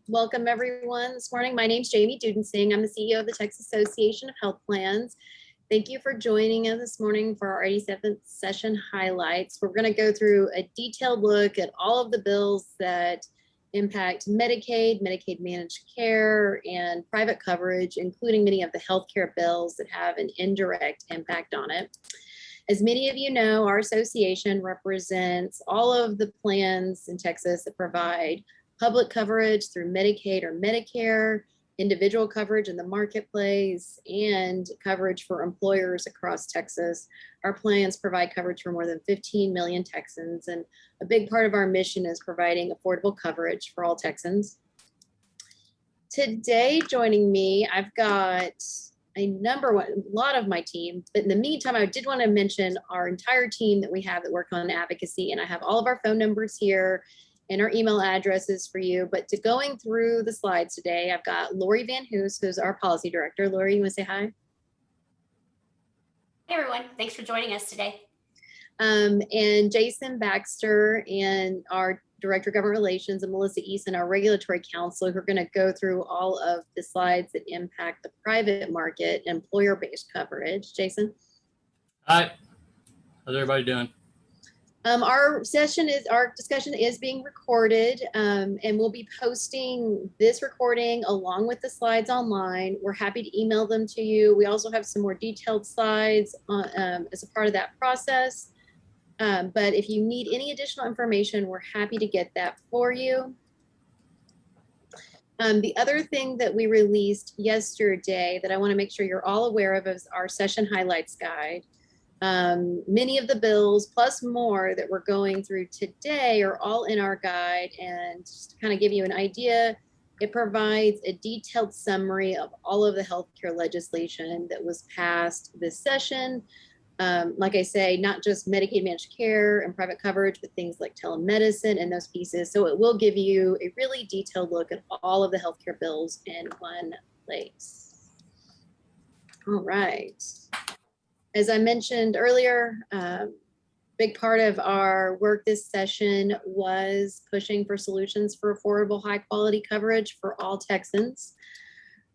Welcome everyone this morning. My name's Jamie Dudensing. I'm the CEO of the Texas Association of Health Plans. Thank you for joining us this morning for our 87th session highlights. We're going to go through a detailed look at all of the bills that impact Medicaid, Medicaid managed care, and private coverage, including many of the healthcare bills that have an indirect impact on it. As many of you know, our association represents all of the plans in Texas that provide public coverage through Medicaid or Medicare, individual coverage in the marketplace, and coverage for employers across Texas. Our plans provide coverage for more than 15 million Texans, and a big part of our mission is providing affordable coverage for all Texans. Today, joining me, I've got a lot of my team, but in the meantime, I did want to mention our entire team that we have that work on advocacy, and I have all of our phone numbers here and our email addresses for you. But to going through the slides today, I've got Lori Van Hoos, who's our policy director. Lori, you want to say hi? Hey everyone, thanks for joining us today. And Jason Baxter and our Director of Government Relations, and Melissa Eason, our regulatory counsel, who are going to go through all of the slides that impact the private market employer-based coverage. Jason? Hi, how's everybody doing? Our discussion is being recorded, and we'll be posting this recording along with the slides online. We're happy to email them to you. We also have some more detailed slides as a part of that process. But if you need any additional information, we're happy to get that for you. The other thing that we released yesterday that I want to make sure you're all aware of is our session highlights guide. Many of the bills plus more that we're going through today are all in our guide, and just to kind of give you an idea, it provides a detailed summary of all of the healthcare legislation that was passed this session. Like I say, not just Medicaid managed care and private coverage, but things like telemedicine and those pieces. So it will give you a really detailed look at all of the healthcare bills in one place. All right. As I mentioned earlier, big part of our work this session was pushing for solutions for affordable, high quality coverage for all Texans.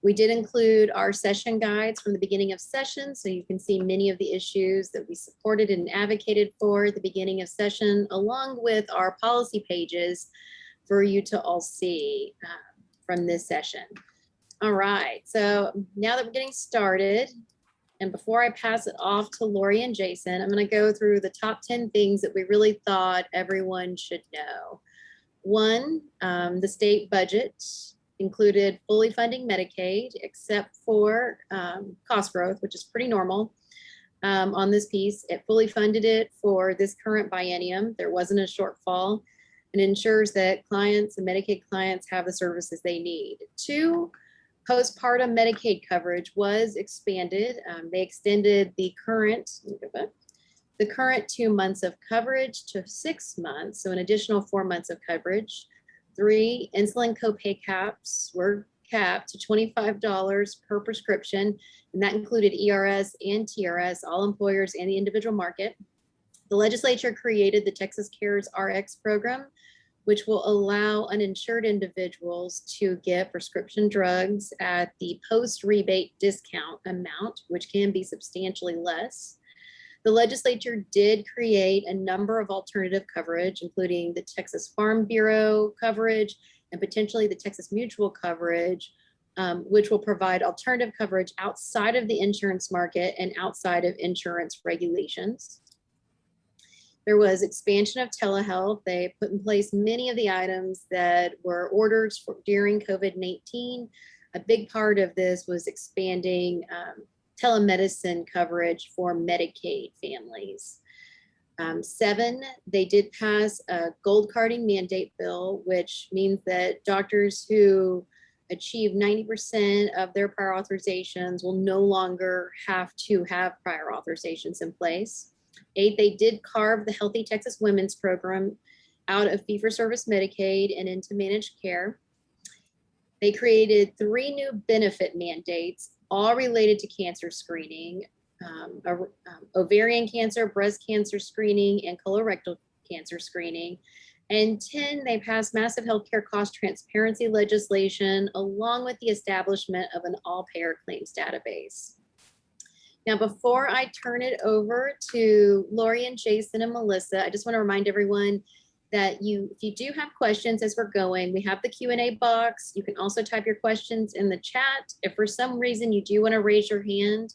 We did include our session guides from the beginning of session, so you can see many of the issues that we supported and advocated for at the beginning of session, along with our policy pages for you to all see from this session. All right, so now that we're getting started, and before I pass it off to Lori and Jason, I'm going to go through the top 10 things that we really thought everyone should know. One, the state budget included fully funding Medicaid, except for cost growth, which is pretty normal on this piece. It fully funded it for this current biennium. There wasn't a shortfall, and ensures that clients and Medicaid clients have the services they need. Two, postpartum Medicaid coverage was expanded. They extended the current 2 months of coverage to 6 months, so an additional 4 months of coverage. Three, insulin copay caps were capped to $25 per prescription, and that included ERS and TRS, all employers and the individual market. The legislature created the Texas Cares RX program, which will allow uninsured individuals to get prescription drugs at the post-rebate discount amount, which can be substantially less. The legislature did create a number of alternative coverage, including the Texas Farm Bureau coverage and potentially the Texas Mutual coverage, which will provide alternative coverage outside of the insurance market and outside of insurance regulations. There was expansion of telehealth. They put in place many of the items that were orders during COVID-19. A big part of this was expanding telemedicine coverage for Medicaid families. 7, they did pass a gold carding mandate bill, which means that doctors who achieve 90% of their prior authorizations will no longer have to have prior authorizations in place. 8, they did carve the Healthy Texas Women's Program out of fee-for-service Medicaid and into managed care. They created 3 new benefit mandates, all related to cancer screening, ovarian cancer, breast cancer screening, and colorectal cancer screening. And 10, they passed massive healthcare cost transparency legislation along with the establishment of an all-payer claims database. Now, before I turn it over to Lori and Jason and Melissa, I just want to remind everyone that if you do have questions as we're going, we have the Q&A box. You can also type your questions in the chat. If for some reason you do want to raise your hand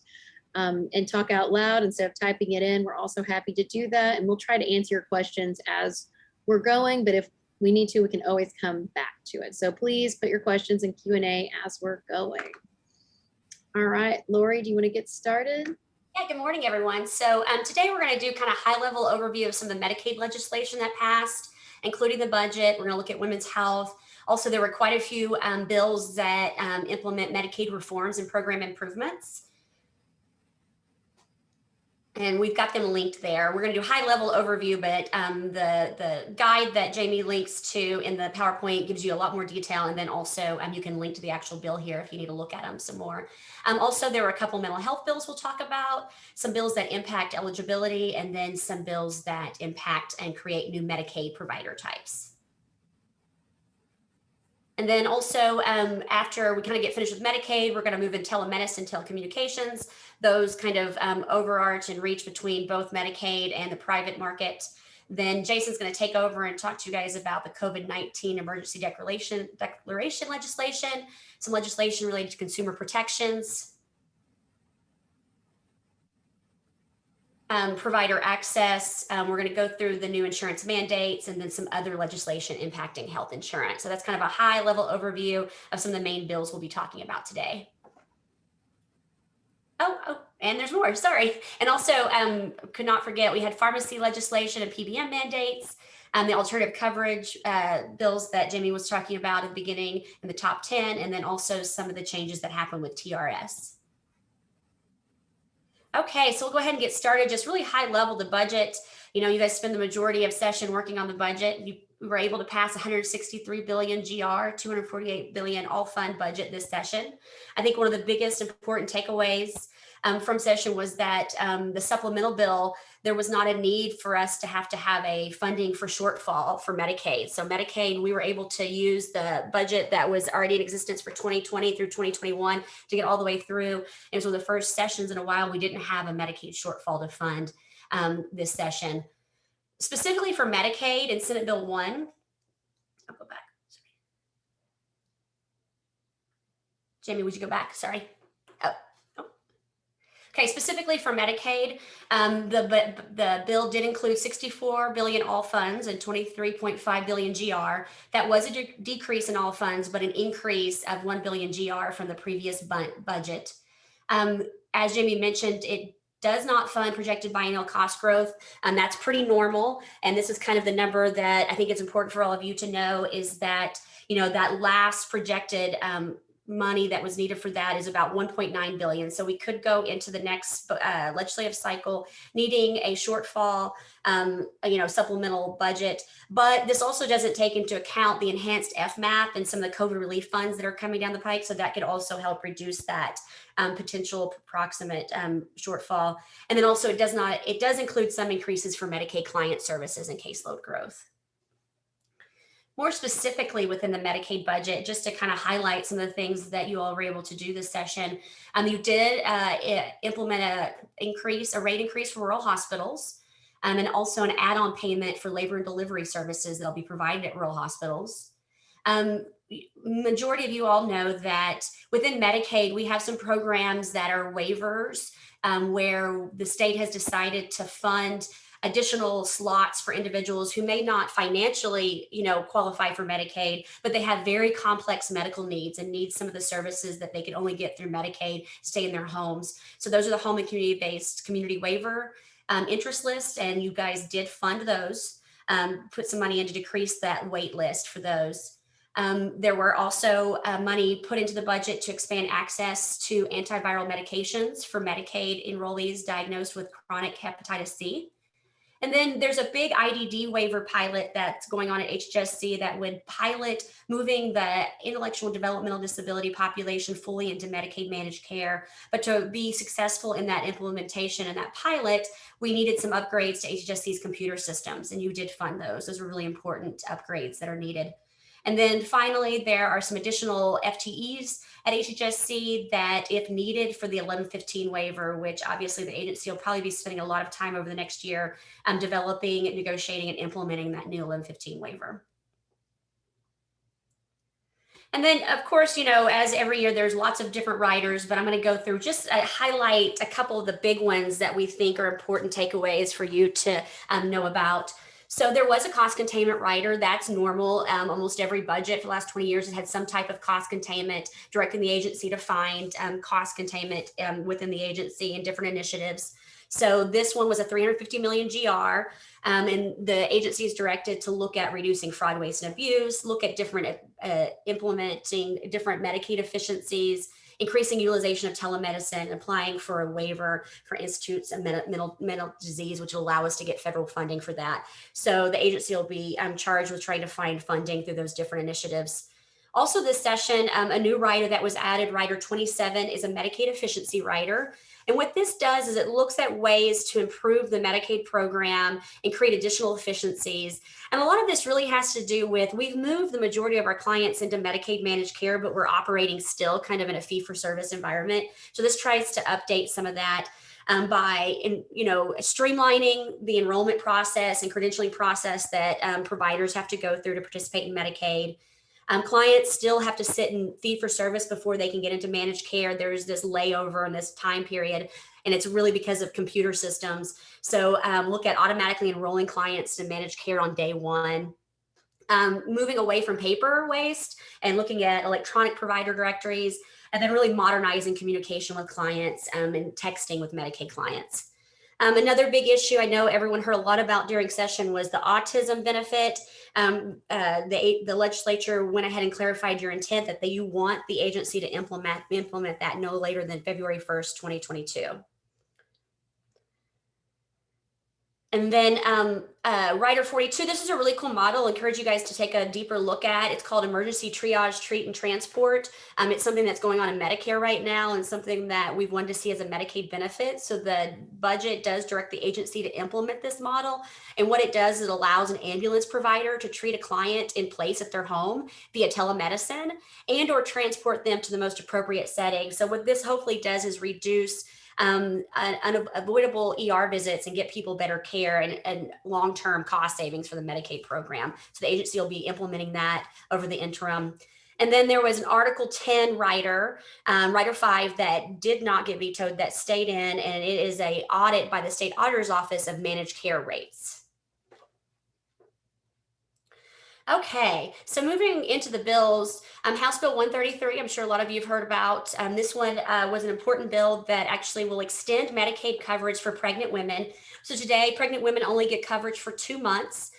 and talk out loud instead of typing it in, we're also happy to do that. And we'll try to answer your questions as we're going, but if we need to, we can always come back to it. So please put your questions in Q&A as we're going. All right, Lori, do you want to get started? Yeah, good morning, everyone. So today we're going to do kind of high-level overview of some of the Medicaid legislation that passed, including the budget. We're going to look at women's health. Also, there were quite a few bills that implement Medicaid reforms and program improvements. And we've got them linked there. We're going to do high-level overview, but the guide that Jamie links to in the PowerPoint gives you a lot more detail. And then also you can link to the actual bill here if you need to look at them some more. Also, there were a couple mental health bills we'll talk about, some bills that impact eligibility, and then some bills that impact and create new Medicaid provider types. And then also, after we kind of get finished with Medicaid, we're going to move in telemedicine, telecommunications. Those kind of overarch and reach between both Medicaid and the private market. Then Jason's going to take over and talk to you guys about the COVID-19 emergency declaration legislation, some legislation related to consumer protections, provider access. We're going to go through the new insurance mandates and then some other legislation impacting health insurance. So that's kind of a high level overview of some of the main bills we'll be talking about today. Oh, and there's more, sorry. And also could not forget, we had pharmacy legislation and PBM mandates, the alternative coverage bills that Jamie was talking about at the beginning in the top 10, and then also some of the changes that happened with TRS. Okay, so we'll go ahead and get started. Just really high level, the budget. You know, you guys spend the majority of session working on the budget. We were able to pass 163 billion GR, 248 billion all fund budget this session. I think one of the biggest important takeaways from session was that the supplemental bill, there was not a need for us to have a funding for shortfall for Medicaid. So Medicaid, we were able to use the budget that was already in existence for 2020 through 2021 to get all the way through. It was one of the first sessions in a while we didn't have a Medicaid shortfall to fund this session. Specifically for Medicaid in Senate Bill 1, I'll go back. Sorry. Jamie, would you go back? Sorry. Okay, specifically for Medicaid, the bill did include 64 billion all funds and 23.5 billion GR. That was a decrease in all funds, but an increase of 1 billion GR from the previous budget. As Jamie mentioned, it does not fund projected biennial cost growth. That's pretty normal. And this is kind of the number that I think it's important for all of you to know is that, you know, that last projected money that was needed for that is about 1.9 billion. So we could go into the next legislative cycle needing a shortfall, supplemental budget. But this also doesn't take into account the enhanced FMAP and some of the COVID relief funds that are coming down the pike. So that could also help reduce that potential approximate shortfall. And then also it does include some increases for Medicaid client services and caseload growth. More specifically within the Medicaid budget, just to kind of highlight some of the things that you all were able to do this session, you did implement a rate increase for rural hospitals, and also an add-on payment for labor and delivery services that'll be provided at rural hospitals. Majority of you all know that within Medicaid, we have some programs that are waivers where the state has decided to fund additional slots for individuals who may not financially, qualify for Medicaid, but they have very complex medical needs and need some of the services that they could only get through Medicaid, stay in their homes. So those are the home and community-based community waiver interest lists, and you guys did fund those, put some money in to decrease that wait list for those. There were also money put into the budget to expand access to antiviral medications for Medicaid enrollees diagnosed with chronic hepatitis C. And then there's a big IDD waiver pilot that's going on at HHSC that would pilot moving the intellectual developmental disability population fully into Medicaid managed care. But to be successful in that implementation and that pilot, we needed some upgrades to HHSC's computer systems, and you did fund those. Those were really important upgrades that are needed. And then finally, there are some additional FTEs at HHSC that, if needed for the 1115 waiver, which obviously the agency will probably be spending a lot of time over the next year developing, negotiating, and implementing that new 1115 waiver. And then, of course, as every year, there's lots of different riders, but I'm going to go through just highlight a couple of the big ones that we think are important takeaways for you to know about. So there was a cost containment rider. That's normal. Almost every budget for the last 20 years has had some type of cost containment, directing the agency to find cost containment within the agency and different initiatives. So this one was a 350 million GR, and the agency is directed to look at reducing fraud, waste, and abuse, look at different implementing different Medicaid efficiencies, increasing utilization of telemedicine, applying for a waiver for institutes of mental disease, which will allow us to get federal funding for that. So the agency will be charged with trying to find funding through those different initiatives. Also this session, a new rider that was added, Rider 27, is a Medicaid efficiency rider. And what this does is it looks at ways to improve the Medicaid program and create additional efficiencies. And a lot of this really has to do with, we've moved the majority of our clients into Medicaid managed care, but we're operating still kind of in a fee-for-service environment. So this tries to update some of that by streamlining the enrollment process and credentialing process that providers have to go through to participate in Medicaid. Clients still have to sit in fee-for-service before they can get into managed care. There's this layover in this time period, and it's really because of computer systems. So look at automatically enrolling clients to managed care on day one. Moving away from paper waste and looking at electronic provider directories, and then really modernizing communication with clients and texting with Medicaid clients. Another big issue I know everyone heard a lot about during session was the autism benefit. The legislature went ahead and clarified your intent that you want the agency to implement that no later than February 1st, 2022. And then Rider 42, this is a really cool model. I encourage you guys to take a deeper look at. It's called Emergency Triage, Treat, and Transport. It's something that's going on in Medicare right now and something that we've wanted to see as a Medicaid benefit. So the budget does direct the agency to implement this model. And what it does is it allows an ambulance provider to treat a client in place at their home via telemedicine and or transport them to the most appropriate setting. So what this hopefully does is reduce unavoidable ER visits and get people better care and long-term cost savings for the Medicaid program. So the agency will be implementing that over the interim. And then there was an Article 10 rider, Rider 5, that did not get vetoed, that stayed in, and it is an audit by the State Auditor's Office of managed care rates. Okay, so moving into the bills, House Bill 133, I'm sure a lot of you have heard about. This one was an important bill that actually will extend Medicaid coverage for pregnant women. So today, pregnant women only get coverage for 2 months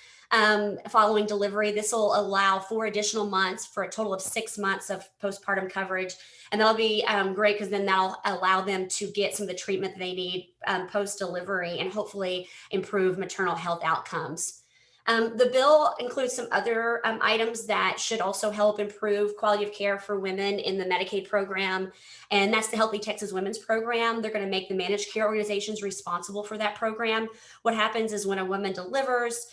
following delivery. This will allow 4 additional months for a total of 6 months of postpartum coverage. And that'll be great because then that'll allow them to get some of the treatment that they need post-delivery and hopefully improve maternal health outcomes. The bill includes some other items that should also help improve quality of care for women in the Medicaid program, and that's the Healthy Texas Women's Program. They're going to make the managed care organizations responsible for that program. What happens is when a woman delivers,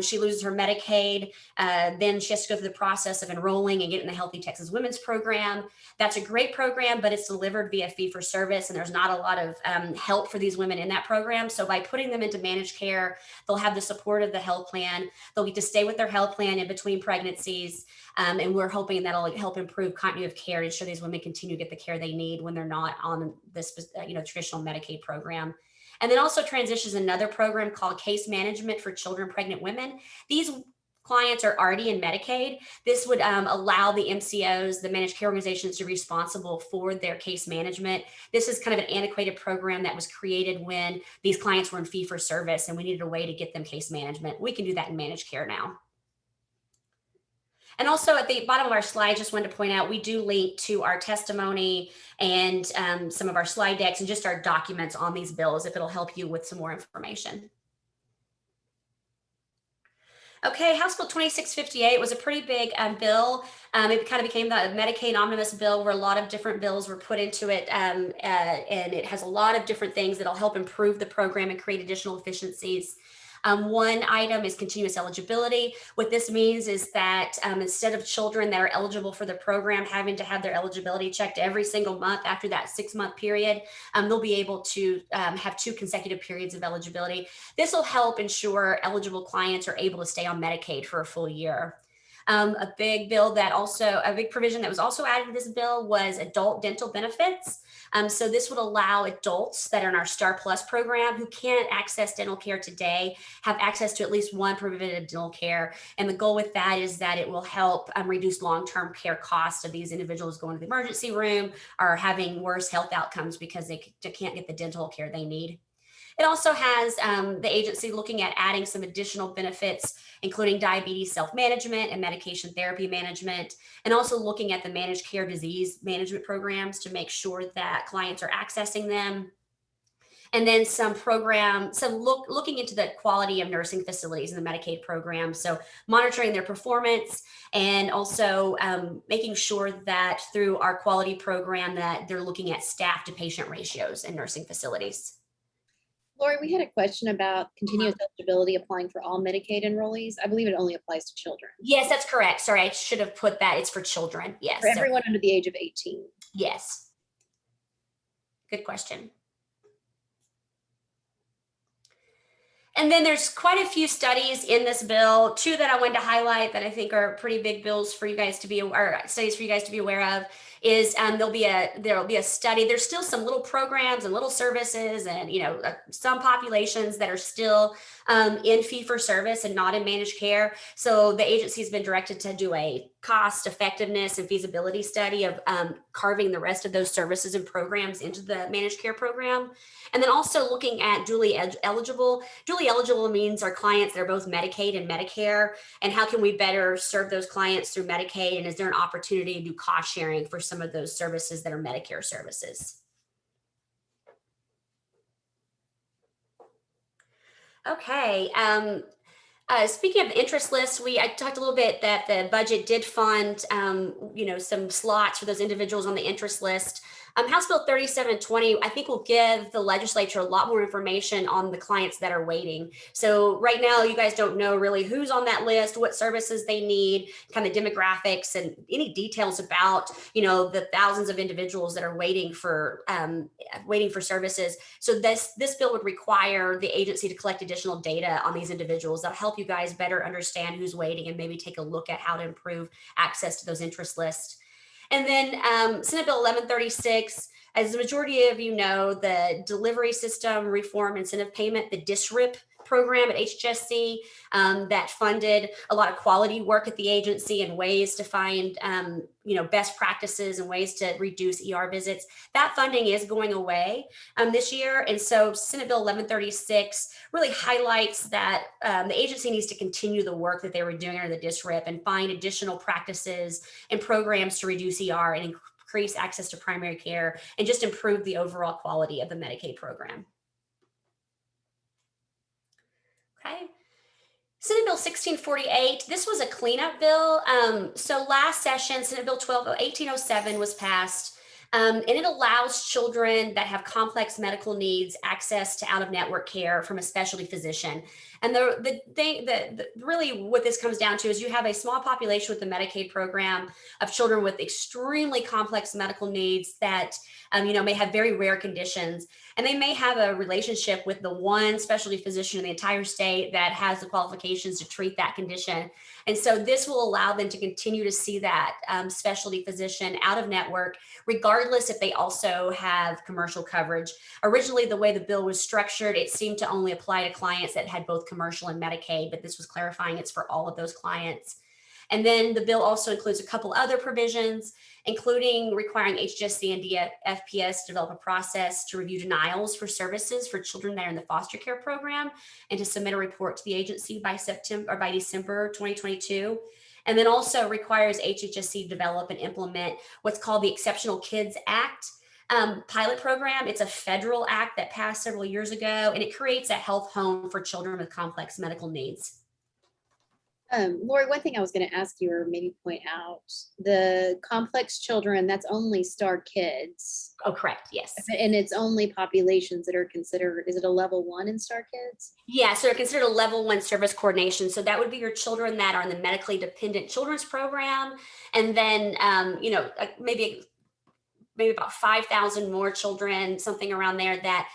she loses her Medicaid, then she has to go through the process of enrolling and getting the Healthy Texas Women's Program. That's a great program, but it's delivered via fee-for-service, and there's not a lot of help for these women in that program. So by putting them into managed care, they'll have the support of the health plan. They'll get to stay with their health plan in between pregnancies, and we're hoping that'll help improve continuity of care and ensure these women continue to get the care they need when they're not on this traditional Medicaid program. And then also transitions another program called Case Management for Children Pregnant Women. These clients are already in Medicaid. This would allow the MCOs, the managed care organizations, to be responsible for their case management. This is kind of an antiquated program that was created when these clients were in fee-for-service and we needed a way to get them case management. We can do that in managed care now. And also at the bottom of our slide, just wanted to point out, we do link to our testimony and some of our slide decks and just our documents on these bills if it'll help you with some more information. Okay, House Bill 2658 was a pretty big bill. It kind of became the Medicaid omnibus bill where a lot of different bills were put into it. And it has a lot of different things that'll help improve the program and create additional efficiencies. One item is continuous eligibility. What this means is that instead of children that are eligible for the program having to have their eligibility checked every single month after that 6-month period, they'll be able to have 2 consecutive periods of eligibility. This will help ensure eligible clients are able to stay on Medicaid for a full year. A big provision that was also added to this bill was adult dental benefits. So this would allow adults that are in our Star Plus program who can't access dental care today have access to at least one preventative dental care. And the goal with that is that it will help reduce long-term care costs of these individuals going to the emergency room or having worse health outcomes because they can't get the dental care they need. It also has the agency looking at adding some additional benefits, including diabetes self-management and medication therapy management, and also looking at the managed care disease management programs to make sure that clients are accessing them. And then looking into the quality of nursing facilities in the Medicaid program. So monitoring their performance and also making sure that through our quality program that they're looking at staff to patient ratios in nursing facilities. Lori, we had a question about continuous eligibility applying for all Medicaid enrollees. I believe it only applies to children. Yes, that's correct. Sorry, I should have put that. It's for children. Yes. For everyone under the age of 18. Yes. Good question. And then there's quite a few studies in this bill, 2 that I wanted to highlight that I think are pretty big bills for you guys to be, or studies for you guys to be aware of. Is there'll be a study. There's still some little programs and little services and some populations that are still in fee for service and not in managed care. So the agency has been directed to do a cost effectiveness and feasibility study of carving the rest of those services and programs into the managed care program. And then also looking at dually eligible. Dually eligible means our clients that are both Medicaid and Medicare, and how can we better serve those clients through Medicaid, and is there an opportunity to do cost sharing for some of those services that are Medicare services? Okay. Speaking of the interest list, I talked a little bit that the budget did fund, some slots for those individuals on the interest list. House Bill 3720, I think, will give the legislature a lot more information on the clients that are waiting. So right now, you guys don't know really who's on that list, what services they need, kind of demographics, and any details about, the thousands of individuals that are waiting for services. So this bill would require the agency to collect additional data on these individuals. That'll help you guys better understand who's waiting and maybe take a look at how to improve access to those interest lists. And then Senate Bill 1136, as the majority of you know, the Delivery System Reform Incentive Payment, the DSRIP program at HHSC, that funded a lot of quality work at the agency and ways to find best practices and ways to reduce ER visits. That funding is going away this year. And so Senate Bill 1136 really highlights that the agency needs to continue the work that they were doing under the DSRIP and find additional practices and programs to reduce ER and increase access to primary care and just improve the overall quality of the Medicaid program. Okay. Senate Bill 1648, this was a cleanup bill. So last session, Senate Bill 1807 was passed, and it allows children that have complex medical needs access to out-of-network care from a specialty physician. And the thing that really what this comes down to is you have a small population with the Medicaid program of children with extremely complex medical needs that may have very rare conditions, and they may have a relationship with the one specialty physician in the entire state that has the qualifications to treat that condition. And so this will allow them to continue to see that specialty physician out of network, regardless if they also have commercial coverage. Originally, the way the bill was structured, it seemed to only apply to clients that had both commercial and Medicaid, but this was clarifying it's for all of those clients. And then the bill also includes a couple other provisions, including requiring HHSC and DFPS to develop a process to review denials for services for children that are in the foster care program and to submit a report to the agency by December 2022. And then also requires HHSC to develop and implement what's called the Exceptional Kids Act pilot program. It's a federal act that passed several years ago, and it creates a health home for children with complex medical needs. Lori, one thing I was going to ask you or maybe point out, the complex children, that's only Star Kids. Oh, correct. Yes. And it's only populations that are considered, is it a level 1 in Star Kids? Yeah, so they're considered a level 1 service coordination. So that would be your children that are in the medically dependent children's program. And then, maybe about 5,000 more children, something around there that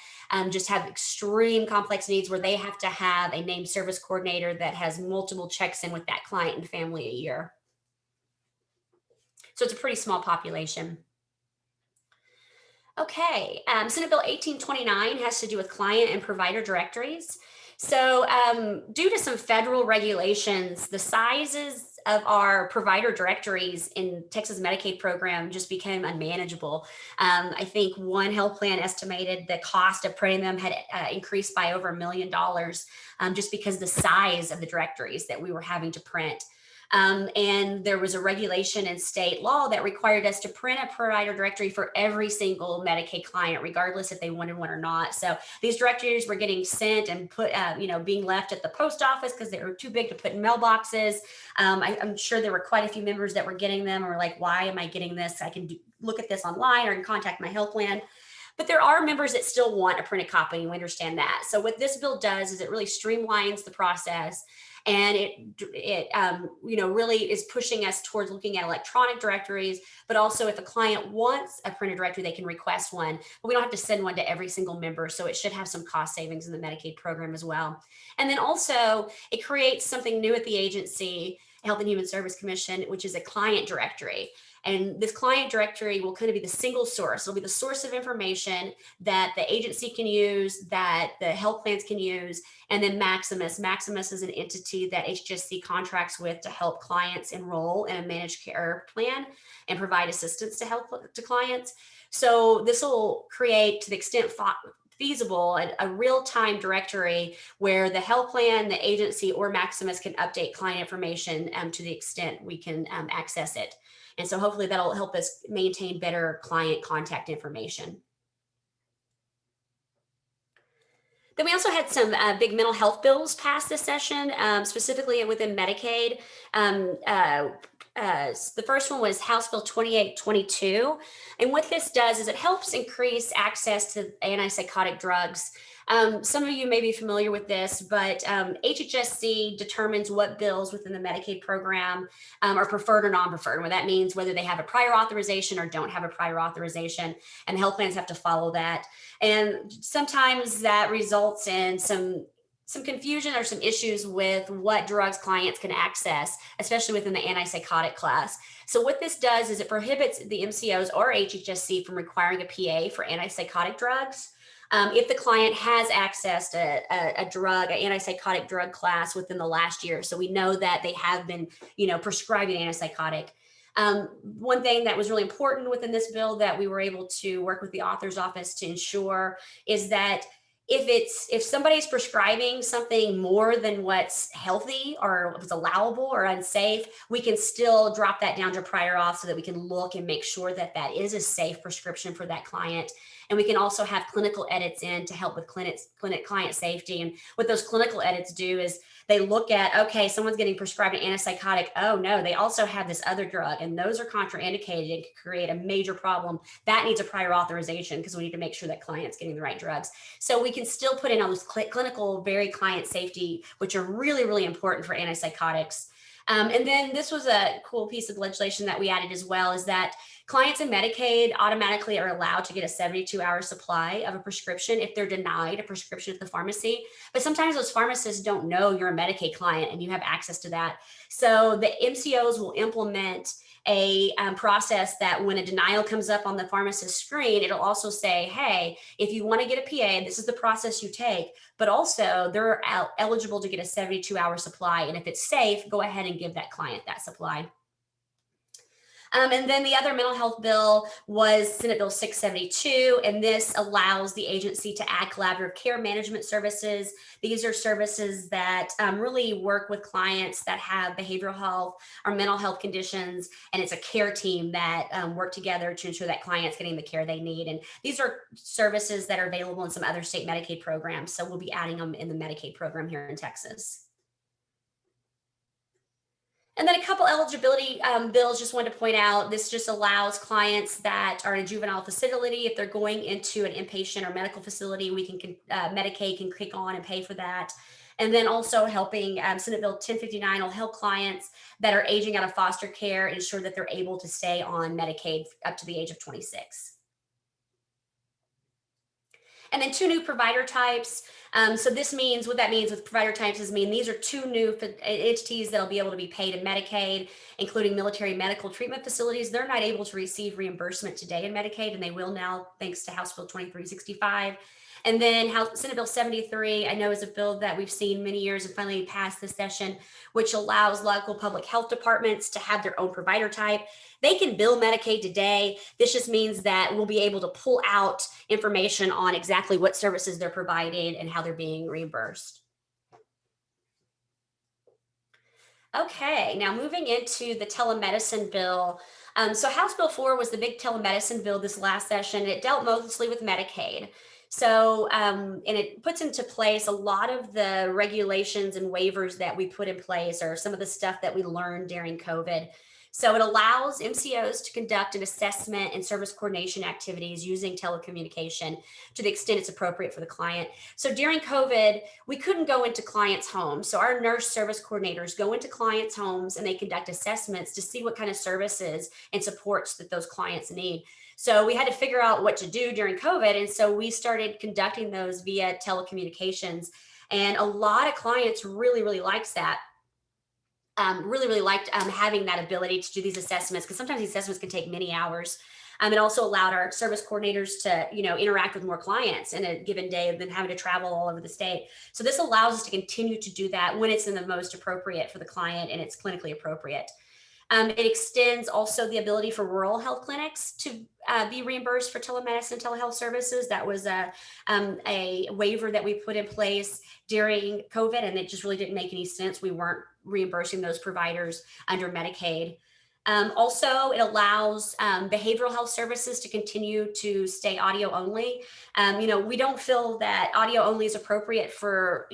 just have extreme complex needs where they have to have a named service coordinator that has multiple checks in with that client and family a year. So it's a pretty small population. Okay, Senate Bill 1829 has to do with client and provider directories. So due to some federal regulations, the sizes of our provider directories in Texas Medicaid program just became unmanageable. I think one health plan estimated the cost of printing them had increased by over $1 million just because the size of the directories that we were having to print. And there was a regulation in state law that required us to print a provider directory for every single Medicaid client, regardless if they wanted one or not. So these directories were getting sent and put, being left at the post office because they were too big to put in mailboxes. I'm sure there were quite a few members that were getting them or like, why am I getting this? I can look at this online or I can contact my health plan. But there are members that still want a printed copy, and we understand that. So what this bill does is it really streamlines the process, and it really is pushing us towards looking at electronic directories. But also, if a client wants a printed directory, they can request one, but we don't have to send one to every single member. So it should have some cost savings in the Medicaid program as well. And then also, it creates something new at the agency, Health and Human Service Commission, which is a client directory. And this client directory will kind of be the single source. It'll be the source of information that the agency can use, that the health plans can use. And then Maximus. Maximus is an entity that HHSC contracts with to help clients enroll in a managed care plan and provide assistance to clients. So this will create, to the extent feasible, a real-time directory where the health plan, the agency, or Maximus can update client information to the extent we can access it. And so hopefully that'll help us maintain better client contact information. Then we also had some big mental health bills passed this session, specifically within Medicaid. The first one was House Bill 2822. And what this does is it helps increase access to antipsychotic drugs. Some of you may be familiar with this, but HHSC determines what bills within the Medicaid program are preferred or non-preferred. What that means, whether they have a prior authorization or don't have a prior authorization, and the health plans have to follow that. And sometimes that results in some confusion or some issues with what drugs clients can access, especially within the antipsychotic class. So what this does is it prohibits the MCOs or HHSC from requiring a PA for antipsychotic drugs. If the client has accessed a drug, an antipsychotic drug class within the last year. So we know that they have been, prescribing antipsychotic. One thing that was really important within this bill that we were able to work with the author's office to ensure is that if somebody's prescribing something more than what's healthy or what's allowable or unsafe, we can still drop that down to prior auth so that we can look and make sure that that is a safe prescription for that client. And we can also have clinical edits in to help with client safety. And what those clinical edits do is they look at, okay, someone's getting prescribed an antipsychotic. Oh no, they also have this other drug and those are contraindicated and could create a major problem. That needs a prior authorization because we need to make sure that client's getting the right drugs. So we can still put in all those clinical, very client safety, which are really, really important for antipsychotics. And then this was a cool piece of legislation that we added as well, is that clients in Medicaid automatically are allowed to get a 72-hour supply of a prescription if they're denied a prescription at the pharmacy. But sometimes those pharmacists don't know you're a Medicaid client and you have access to that. So the MCOs will implement a process that when a denial comes up on the pharmacist screen, it'll also say, hey, if you want to get a PA, this is the process you take, but also they're eligible to get a 72-hour supply. And if it's safe, go ahead and give that client that supply. And then the other mental health bill was Senate Bill 672, and this allows the agency to add collaborative care management services. These are services that really work with clients that have behavioral health or mental health conditions, and it's a care team that work together to ensure that clients getting the care they need. And these are services that are available in some other state Medicaid programs, so we'll be adding them in the Medicaid program here in Texas. And then a couple eligibility bills, just wanted to point out, this just allows clients that are in a juvenile facility, if they're going into an inpatient or medical facility, we can, Medicaid can click on and pay for that. And then also helping Senate Bill 1059 will help clients that are aging out of foster care ensure that they're able to stay on Medicaid up to the age of 26. And then 2 new provider types. So this means, what that means with provider types is these are 2 new entities that'll be able to be paid in Medicaid, including military medical treatment facilities. They're not able to receive reimbursement today in Medicaid, and they will now, thanks to House Bill 2365. And then Senate Bill 73, I know, is a bill that we've seen many years and finally passed this session, which allows local public health departments to have their own provider type. They can bill Medicaid today. This just means that we'll be able to pull out information on exactly what services they're providing and how they're being reimbursed. Okay, now moving into the telemedicine bill. So House Bill 4 was the big telemedicine bill this last session. It dealt mostly with Medicaid. So, and it puts into place a lot of the regulations and waivers that we put in place, or some of the stuff that we learned during COVID. So it allows MCOs to conduct an assessment and service coordination activities using telecommunication to the extent it's appropriate for the client. So during COVID, we couldn't go into clients' homes. So our nurse service coordinators go into clients' homes and they conduct assessments to see what kind of services and supports that those clients need. So we had to figure out what to do during COVID. And so we started conducting those via telecommunications. And a lot of clients really liked that. Really liked having that ability to do these assessments, because sometimes these assessments can take many hours. It also allowed our service coordinators to, interact with more clients in a given day than having to travel all over the state. So this allows us to continue to do that when it's in the most appropriate for the client and it's clinically appropriate. It extends also the ability for rural health clinics to be reimbursed for telemedicine, telehealth services. That was a waiver that we put in place during COVID, and it just really didn't make any sense. We weren't reimbursing those providers under Medicaid. Also, it allows behavioral health services to continue to stay audio only. We don't feel that audio only is appropriate for,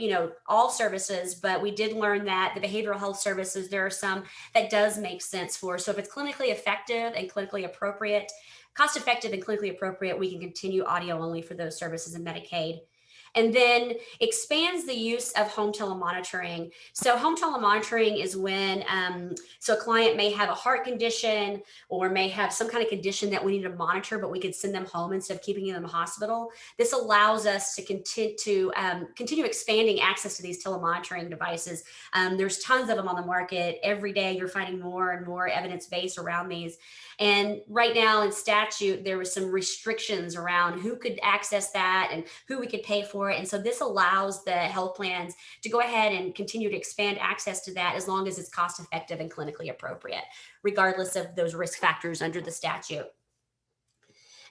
all services, but we did learn that the behavioral health services, there are some that does make sense for. So if it's clinically effective and clinically appropriate, cost effective and clinically appropriate, we can continue audio only for those services in Medicaid. And then expands the use of home telemonitoring. So home telemonitoring is when, so a client may have a heart condition or may have some kind of condition that we need to monitor, but we could send them home instead of keeping them in the hospital. This allows us to continue expanding access to these telemonitoring devices. There's tons of them on the market. Every day you're finding more and more evidence base around these. And right now in statute, there was some restrictions around who could access that and who we could pay for it. And so this allows the health plans to go ahead and continue to expand access to that as long as it's cost effective and clinically appropriate, regardless of those risk factors under the statute.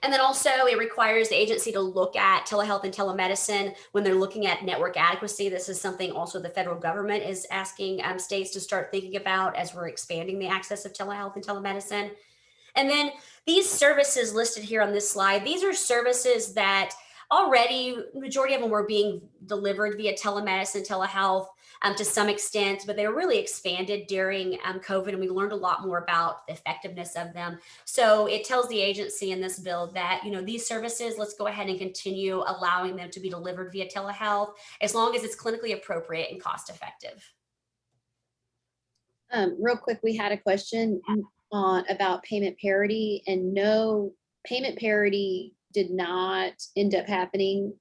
And then also it requires the agency to look at telehealth and telemedicine when they're looking at network adequacy. This is something also the federal government is asking states to start thinking about as we're expanding the access of telehealth and telemedicine. And then these services listed here on this slide, these are services that already, majority of them were being delivered via telemedicine, telehealth to some extent, but they were really expanded during COVID, and we learned a lot more about the effectiveness of them. So it tells the agency in this bill that, these services, let's go ahead and continue allowing them to be delivered via telehealth as long as it's clinically appropriate and cost effective. Real quick, we had a question about payment parity, and no, payment parity did not end up happening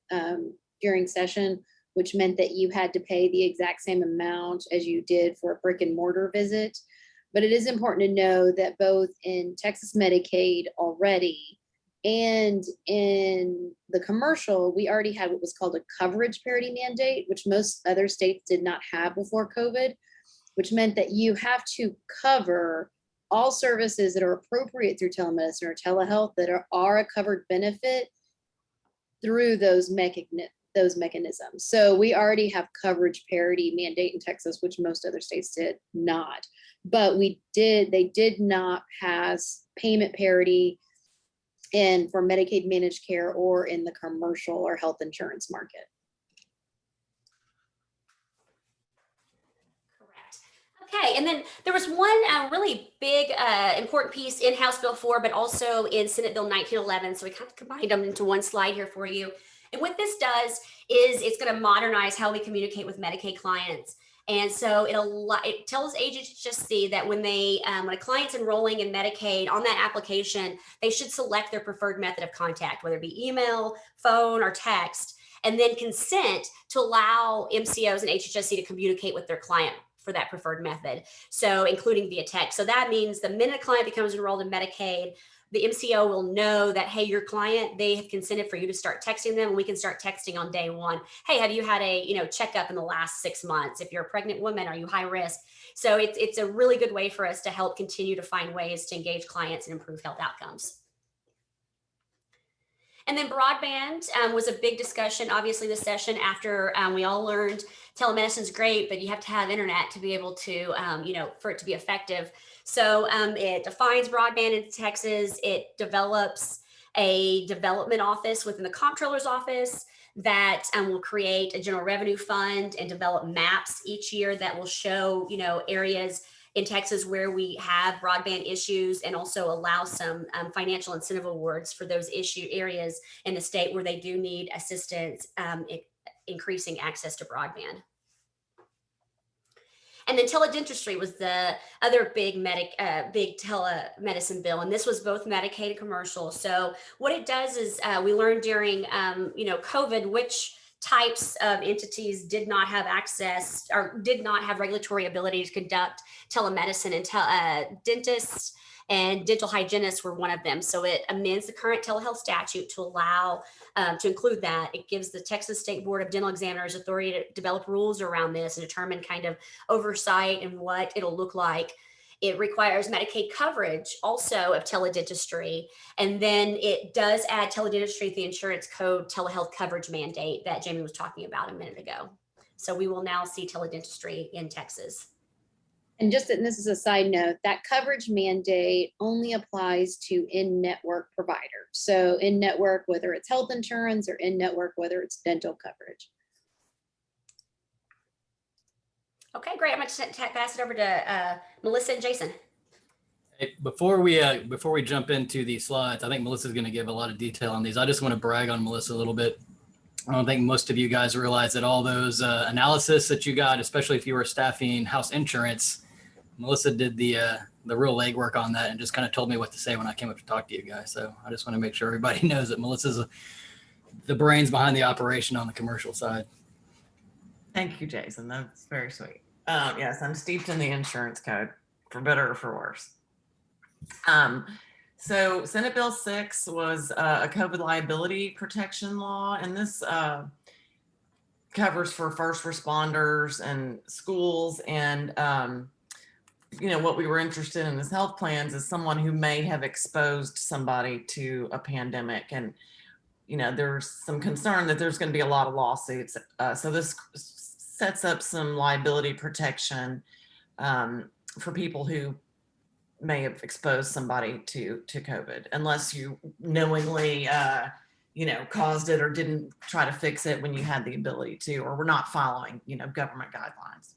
during session, which meant that you had to pay the exact same amount as you did for a brick and mortar visit. But it is important to know that both in Texas Medicaid already and in the commercial, we already had what was called a coverage parity mandate, which most other states did not have before COVID, which meant that you have to cover all services that are appropriate through telemedicine or telehealth that are a covered benefit through those mechanisms. So we already have coverage parity mandate in Texas, which most other states did not. But they did not pass payment parity for Medicaid managed care or in the commercial or health insurance market. Okay, and then there was one really big, important piece in House Bill 4, but also in Senate Bill 1911. So we kind of combined them into one slide here for you. And what this does is it's going to modernize how we communicate with Medicaid clients. And so it tells HHSC that when a client's enrolling in Medicaid on that application, they should select their preferred method of contact, whether it be email, phone, or text, and then consent to allow MCOs and HHSC to communicate with their client for that preferred method. So including via text. So that means the minute a client becomes enrolled in Medicaid, the MCO will know that, hey, your client, they have consented for you to start texting them, and we can start texting on day one. Hey, have you had a checkup in the last 6 months? If you're a pregnant woman, are you high risk? So it's a really good way for us to help continue to find ways to engage clients and improve health outcomes. And then broadband was a big discussion, obviously, this session after we all learned telemedicine is great, but you have to have internet to be able to, for it to be effective. So it defines broadband in Texas. It develops a development office within the comptroller's office that will create a general revenue fund and develop maps each year that will show, areas in Texas where we have broadband issues, and also allow some financial incentive awards for those issue areas in the state where they do need assistance increasing access to broadband. And then teledentistry was the other big telemedicine bill, and this was both Medicaid and commercial. So what it does is we learned during COVID which types of entities did not have access or did not have regulatory ability to conduct telemedicine, and dentists and dental hygienists were one of them. So it amends the current telehealth statute to allow to include that. It gives the Texas State Board of Dental Examiners authority to develop rules around this and determine kind of oversight and what it'll look like. It requires Medicaid coverage also of teledentistry. And then it does add teledentistry to the insurance code telehealth coverage mandate that Jamie was talking about a minute ago. So we will now see teledentistry in Texas. And this is a side note, that coverage mandate only applies to in-network providers. So in-network, whether it's health insurance, or in-network, whether it's dental coverage. Okay, great. I'm going to pass it over to Melissa and Jason. Hey, before we jump into these slides, I think Melissa's going to give a lot of detail on these. I just want to brag on Melissa a little bit. I don't think most of you guys realize that all those analysis that you got, especially if you were staffing house insurance, Melissa did the real legwork on that and just kind of told me what to say when I came up to talk to you guys. So I just want to make sure everybody knows that Melissa's the brains behind the operation on the commercial side. Thank you, Jason. That's very sweet. Yes, I'm steeped in the insurance code, for better or for worse. So Senate Bill 6 was a COVID liability protection law, and this covers for first responders and schools. And what we were interested in as health plans is someone who may have exposed somebody to a pandemic, and there's some concern that there's going to be a lot of lawsuits. So this sets up some liability protection for people who may have exposed somebody to COVID, unless you knowingly, caused it or didn't try to fix it when you had the ability to, or were not following, government guidelines.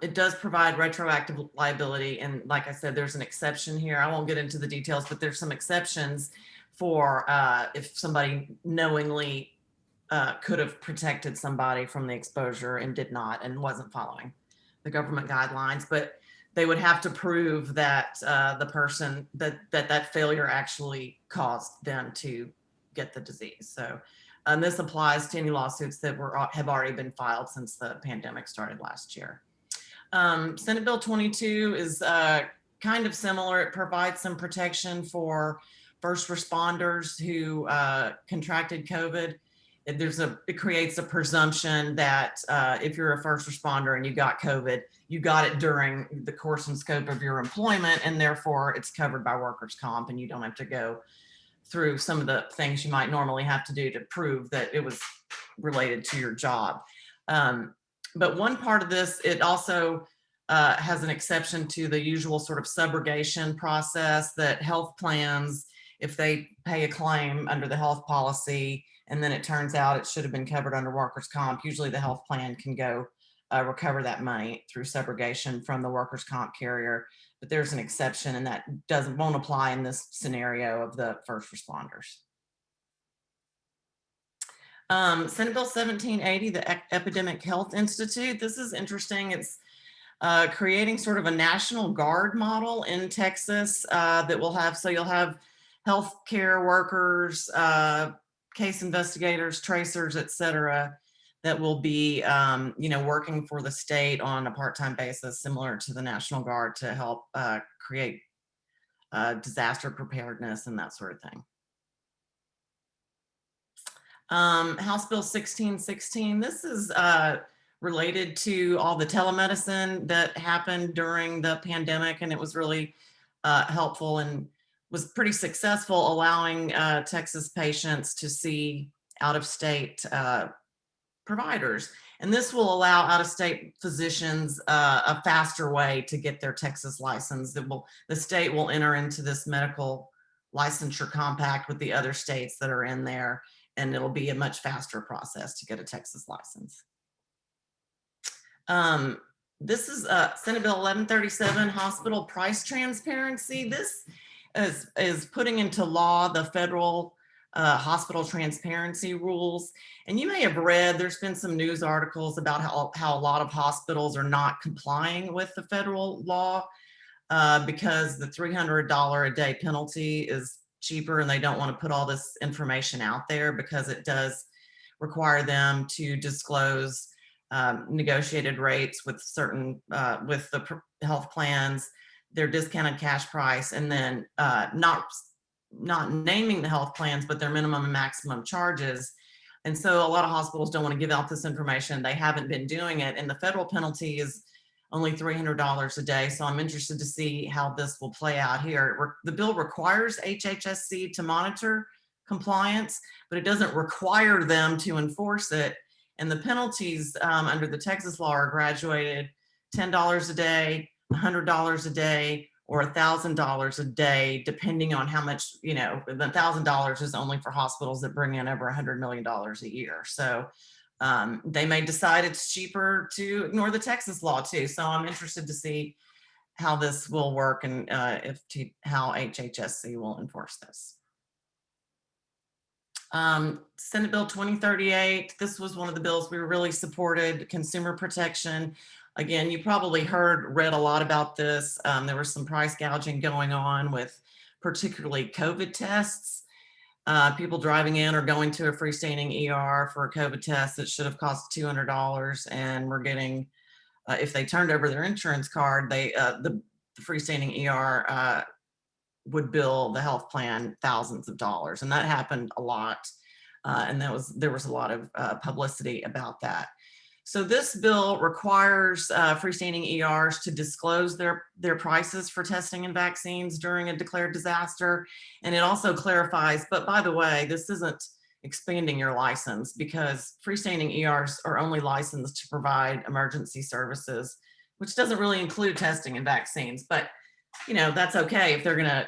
It does provide retroactive liability. And like I said, there's an exception here. I won't get into the details, but there's some exceptions for if somebody knowingly could have protected somebody from the exposure and did not, and wasn't following the government guidelines, but they would have to prove that the person that failure actually caused them to get the disease. So this applies to any lawsuits that have already been filed since the pandemic started last year. Senate Bill 22 is kind of similar. It provides some protection for first responders who contracted COVID. It creates a presumption that if you're a first responder and you got COVID, you got it during the course and scope of your employment, and therefore it's covered by workers' comp, and you don't have to go through some of the things you might normally have to do to prove that it was related to your job. But one part of this, it also has an exception to the usual sort of subrogation process that health plans if they pay a claim under the health policy and then it turns out it should have been covered under workers' comp, usually the health plan can go recover that money through subrogation from the workers' comp carrier. But there's an exception, and that won't apply in this scenario of the first responders. Senate Bill 1780, the Epidemic Health Institute. This is interesting. It's creating sort of a National Guard model in Texas that will have, so you'll have healthcare workers, case investigators, tracers, et cetera, that will be, working for the state on a part-time basis, similar to the National Guard, to help create disaster preparedness and that sort of thing. House Bill 1616, this is related to all the telemedicine that happened during the pandemic, and it was really helpful and was pretty successful, allowing Texas patients to see out-of-state providers. And this will allow out-of-state physicians a faster way to get their Texas license. The state will enter into this medical licensure compact with the other states that are in there, and it'll be a much faster process to get a Texas license. This is Senate Bill 1137, hospital price transparency. This is putting into law the federal hospital transparency rules. And you may have read, there's been some news articles about how a lot of hospitals are not complying with the federal law because the $300 a day penalty is cheaper, and they don't want to put all this information out there because it does require them to disclose negotiated rates with certain with the health plans, their discounted cash price, and then not naming the health plans, but their minimum and maximum charges. And so a lot of hospitals don't want to give out this information. They haven't been doing it, and the federal penalty is only $300 a day. So I'm interested to see how this will play out here. The bill requires HHSC to monitor compliance, but it doesn't require them to enforce it. And the penalties under the Texas law are graduated $10 a day, $100 a day, or $1,000 a day, depending on how much, the $1,000 is only for hospitals that bring in over $100 million a year. So they may decide it's cheaper to ignore the Texas law too. So I'm interested to see how this will work and how HHSC will enforce this. Senate Bill 2038, this was one of the bills we really supported, consumer protection. Again, you probably read a lot about this. There was some price gouging going on with particularly COVID tests. People driving in or going to a freestanding ER for a COVID test that should have cost $200, and we're getting, if they turned over their insurance card, the freestanding ER would bill the health plan thousands of dollars, and that happened a lot. And there was a lot of publicity about that. So this bill requires freestanding ERs to disclose their prices for testing and vaccines during a declared disaster. And it also clarifies, but by the way, this isn't expanding your license, because freestanding ERs are only licensed to provide emergency services, which doesn't really include testing and vaccines. But that's okay if they're going to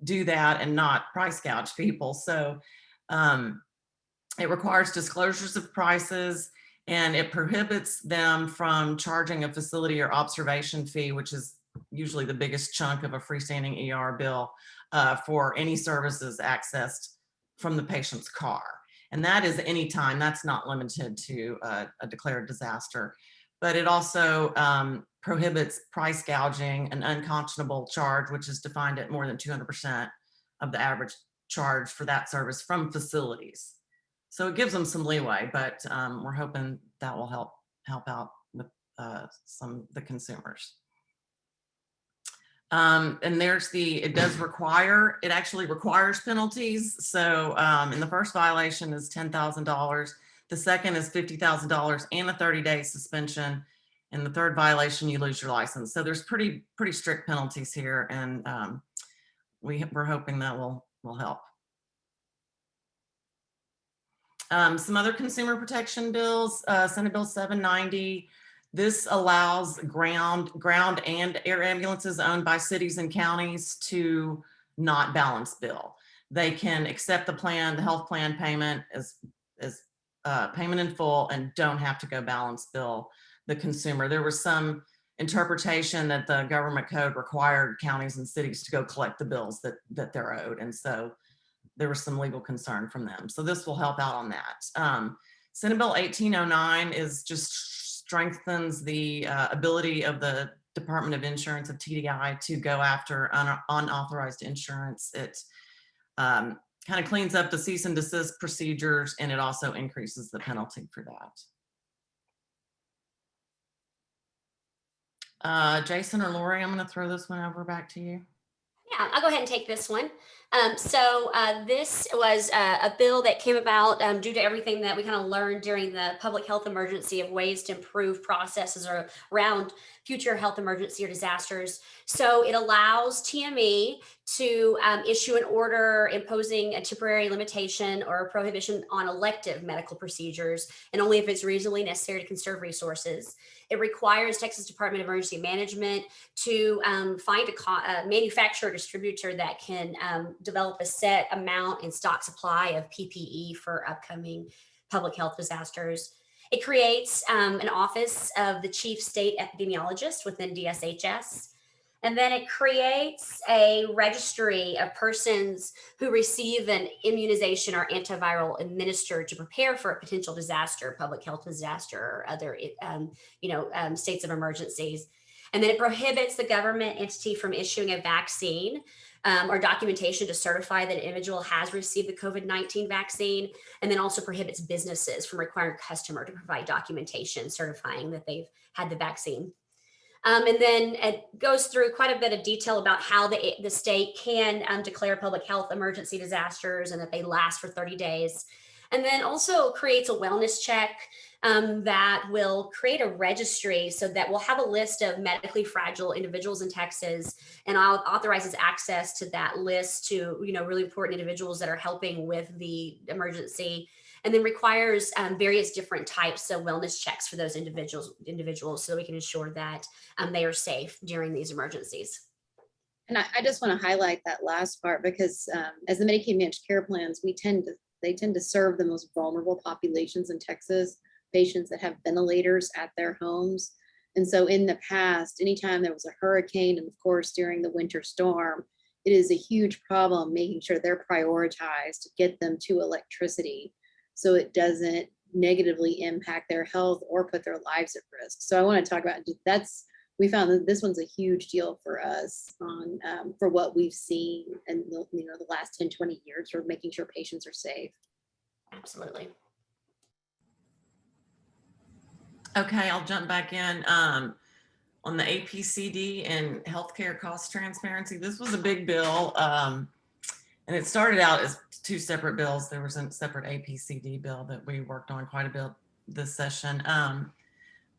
do that and not price gouge people. So it requires disclosures of prices, and it prohibits them from charging a facility or observation fee, which is usually the biggest chunk of a freestanding ER bill, for any services accessed from the patient's car. And that is anytime, that's not limited to a declared disaster. But it also prohibits price gouging, an unconscionable charge, which is defined at more than 200% of the average charge for that service from facilities. So it gives them some leeway, but we're hoping that will help out with the consumers. And it actually requires penalties. So and the first violation is $10,000. The second is $50,000 and a 30-day suspension. And the third violation, you lose your license. So there's pretty strict penalties here, and we're hoping that will help. Some other consumer protection bills, Senate Bill 790. This allows ground and air ambulances owned by cities and counties to not balance bill. They can accept the plan, the health plan payment as payment in full and don't have to go balance bill the consumer. There was some interpretation that the government code required counties and cities to go collect the bills that they're owed. And so there was some legal concern from them. So this will help out on that. Senate Bill 1809 is just strengthens the ability of the Department of Insurance of TDI to go after unauthorized insurance. It kind of cleans up the cease and desist procedures, and it also increases the penalty for that. Jason or Lori, I'm going to throw this one over back to you. Yeah, I'll go ahead and take this one. This was a bill that came about due to everything that we kind of learned during the public health emergency of ways to improve processes around future health emergency or disasters. So it allows TME to issue an order imposing a temporary limitation or a prohibition on elective medical procedures, and only if it's reasonably necessary to conserve resources. It requires Texas Department of Emergency Management to find a manufacturer or distributor that can develop a set amount and stock supply of PPE for upcoming public health disasters. It creates an office of the chief state epidemiologist within DSHS. And then it creates a registry of persons who receive an immunization or antiviral administered to prepare for a potential disaster, public health disaster, or other states of emergencies. And then it prohibits the government entity from issuing a vaccine or documentation to certify that an individual has received the COVID-19 vaccine, and then also prohibits businesses from requiring a customer to provide documentation certifying that they've had the vaccine. And then it goes through quite a bit of detail about how the state can declare public health emergency disasters and that they last for 30 days. And then also creates a wellness check that will create a registry so that we'll have a list of medically fragile individuals in Texas, and authorizes access to that list to really important individuals that are helping with the emergency, and then requires various different types of wellness checks for those individuals so that we can ensure that they are safe during these emergencies. And I just want to highlight that last part because as the Medicaid managed care plans, they tend to serve the most vulnerable populations in Texas, patients that have ventilators at their homes. And so in the past, anytime there was a hurricane, and of course during the winter storm, it is a huge problem making sure they're prioritized to get them to electricity so it doesn't negatively impact their health or put their lives at risk. So I want to talk about we found that this one's a huge deal for us on for what we've seen in the last 10, 20 years for making sure patients are safe. Absolutely. Okay, I'll jump back in on the APCD and healthcare cost transparency. This was a big bill, and it started out as two separate bills. There was a separate APCD bill that we worked on quite a bit this session.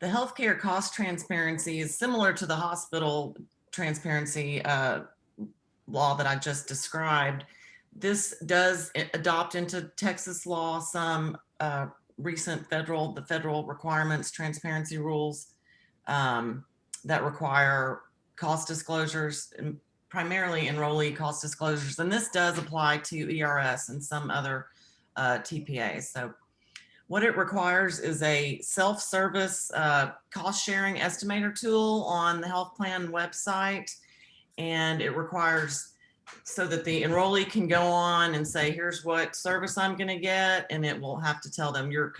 The healthcare cost transparency is similar to the hospital transparency law that I just described. This does adopt into Texas law some recent federal requirements, transparency rules that require cost disclosures, and primarily enrollee cost disclosures. And this does apply to ERS and some other TPAs. So what it requires is a self-service cost sharing estimator tool on the health plan website. And it requires so that the enrollee can go on and say, here's what service I'm going to get. And it will have to tell them your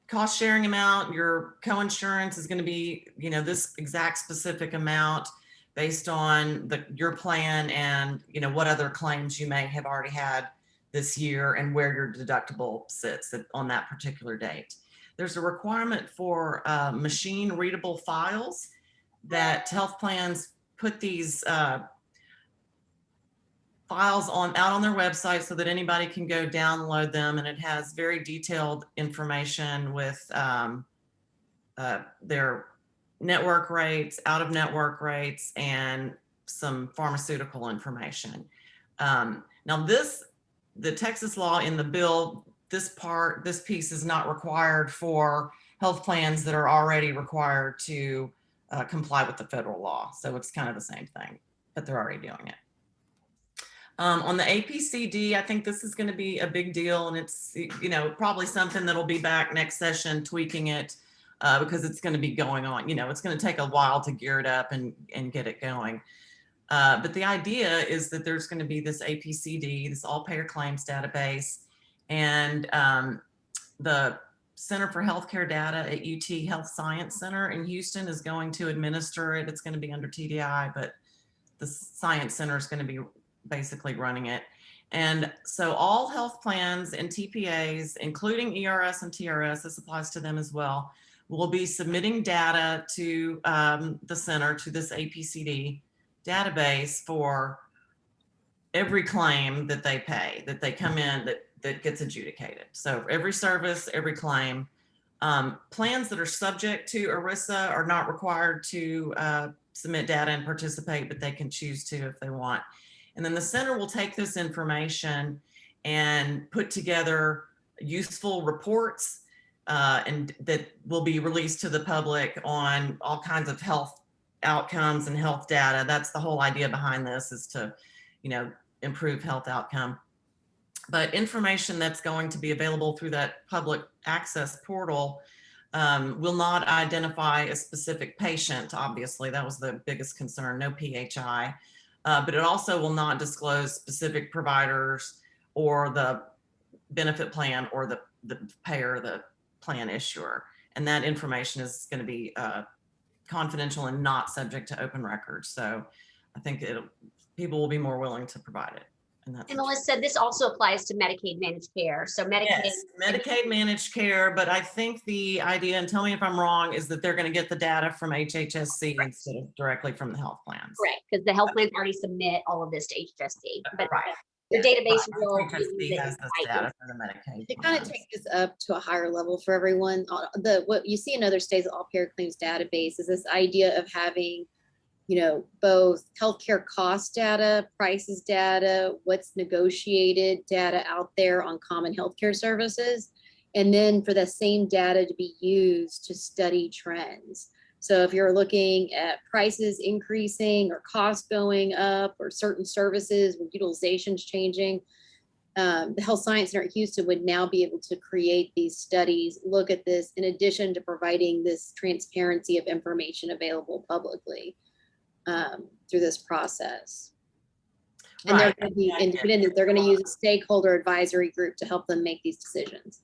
cost sharing amount, your coinsurance is going to be, this exact specific amount based on your plan and, what other claims you may have already had this year and where your deductible sits on that particular date. There's a requirement for machine readable files that health plans put these files out on their website so that anybody can go download them, and it has very detailed information with their network rates, out of network rates, and some pharmaceutical information. Now the Texas law in the bill, this piece is not required for health plans that are already required to comply with the federal law. So it's kind of the same thing. but they're already doing it. On the APCD, I think this is going to be a big deal, and it's, you know, probably something that'll be back next session, tweaking it, because it's going to be going on. You know, it's going to take a while to gear it up and get it going. But the idea is that there's going to be this APCD, this all payer claims database, and the Center for Healthcare Data at UT Health Science Center in Houston is going to administer it. It's going to be under TDI, but the Science Center is going to be basically running it. And so all health plans and TPAs, including ERS and TRS, this applies to them as well, will be submitting data to the center, to this APCD database for every claim that they pay, that they come in, that gets adjudicated. So for every service, every claim. Plans that are subject to ERISA are not required to submit data and participate, but they can choose to if they want. And then the center will take this information and put together useful reports and that will be released to the public on all kinds of health outcomes and health data. That's the whole idea behind this, is to, you know, improve health outcome. But information that's going to be available through that public access portal will not identify a specific patient. Obviously, that was the biggest concern, no PHI. But it also will not disclose specific providers or the benefit plan or the payer, the plan issuer. And that information is going to be confidential and not subject to open records. So I think people will be more willing to provide it. And Melissa, this also applies to Medicaid managed care. So Medicaid, yes, Medicaid managed care, but I think the idea, and tell me if I'm wrong, is that they're going to get the data from HHSC right, instead of directly from the health plans. correct, because the health plans already submit all of this to HHSC, but Right. the database Right. will HHSC use has it. this data for the Medicaid. To kind of plans. take this up to a higher level for everyone, what you see in other states, the all payer claims database, is this idea of having, you know, both healthcare cost data, prices data, what's negotiated data out there on common healthcare services, and then for the same data to be used to study trends. So if you're looking at prices increasing or costs going up or certain services with utilizations changing, the Health Science Center at Houston would now be able to create these studies, look at this, in addition to providing this transparency of information available publicly through this process. And they're Right. going to be independent. They're going to use a stakeholder advisory group to help them make these decisions.